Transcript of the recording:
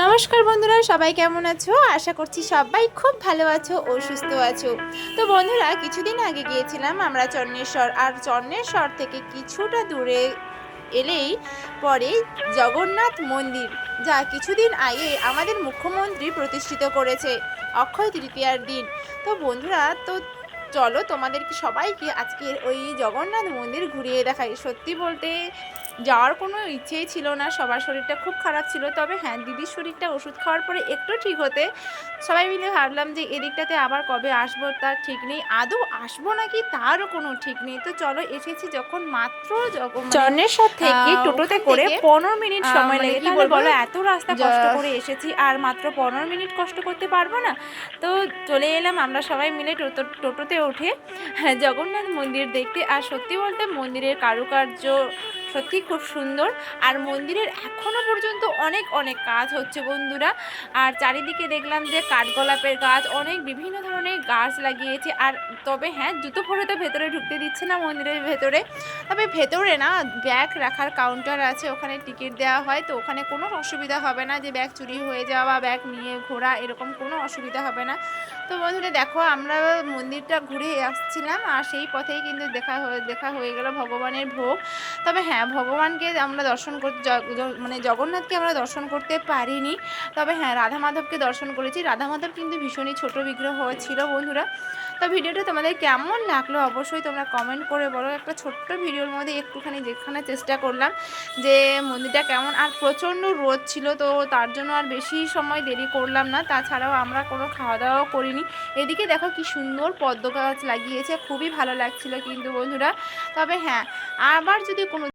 নমস্কার বন্ধুরা, সবাই কেমন আছো? আশা করছি সবাই খুব ভালো আছো ও সুস্থ আছো। তো বন্ধুরা, কিছুদিন আগে গিয়েছিলাম আমরা চন্নেশ্বর। আর চন্নেশ্বর থেকে কিছুটা দূরে এলেই পরে জগন্নাথ মন্দির, যা কিছুদিন আগে আমাদের মুখ্যমন্ত্রী প্রতিষ্ঠিত করেছে অক্ষয় তৃতীয়ার দিন। তো বন্ধুরা, তো চলো তোমাদেরকে সবাইকে আজকের ওই জগন্নাথ মন্দির ঘুরিয়ে দেখাই। সত্যি বলতে যাওয়ার কোনো ইচ্ছেই ছিল না, সবার শরীরটা খুব খারাপ ছিল। তবে হ্যাঁ, দিদির শরীরটা ওষুধ খাওয়ার পরে একটু ঠিক হতে সবাই মিলে ভাবলাম যে এদিকটাতে আবার কবে আসবো তার ঠিক নেই, আদৌ আসবো নাকি তারও কোনো ঠিক নেই। তো চলো, এসেছি যখন মাত্র চন্নেশ্বর থেকে টোটোতে করে 15 মিনিট সময় লাগে। কি বলো, এত রাস্তা কষ্ট করে এসেছি আর মাত্র 15 মিনিট কষ্ট করতে পারবো না? তো চলে এলাম আমরা সবাই মিলে টোটোতে উঠে জগন্নাথ মন্দির দেখতে। আর সত্যি বলতে মন্দিরের কারুকার্য সত্যি খুব সুন্দর। আর মন্দিরের এখনও পর্যন্ত অনেক অনেক কাজ হচ্ছে বন্ধুরা। আর চারিদিকে দেখলাম যে কাঠগোলাপের গাছ, অনেক বিভিন্ন ধরনের গাছ লাগিয়েছে। আর তবে হ্যাঁ, জুতো পরে তো ভেতরে ঢুকতে দিচ্ছে না মন্দিরের ভেতরে। তবে ভেতরে না, ব্যাগ রাখার কাউন্টার আছে, ওখানে টিকিট দেওয়া হয়। তো ওখানে কোনো অসুবিধা হবে না যে ব্যাগ চুরি হয়ে যাওয়া, ব্যাগ নিয়ে ঘোরা, এরকম কোনো অসুবিধা হবে না। তো বন্ধুরা দেখো, আমরা মন্দিরটা ঘুরে আসছিলাম আর সেই পথেই কিন্তু দেখা হয়ে গেল ভগবানের ভোগ। তবে হ্যাঁ, ভগবানকে আমরা দর্শন করতে মানে জগন্নাথকে আমরা দর্শন করতে পারিনি। তবে হ্যাঁ, রাধা মাধবকে দর্শন করেছি। রাধা মাধব কিন্তু ভীষণই ছোট বিগ্রহ ছিল বন্ধুরা। তো ভিডিওটা তোমাদের কেমন লাগলো অবশ্যই তোমরা কমেন্ট করে বলো। একটা ছোট্ট ভিডিওর মধ্যে একটুখানি দেখানোর চেষ্টা করলাম যে মন্দিরটা কেমন। আর প্রচণ্ড রোদ ছিল, তো তার জন্য আর বেশি সময় দেরি করলাম না। তাছাড়াও আমরা কোনো খাওয়া দাওয়াও করিনি। এদিকে দেখো কি সুন্দর পদ্ম গাছ লাগিয়েছে, খুবই ভালো লাগছিল কিন্তু বন্ধুরা। তবে হ্যাঁ, আবার যদি কোনো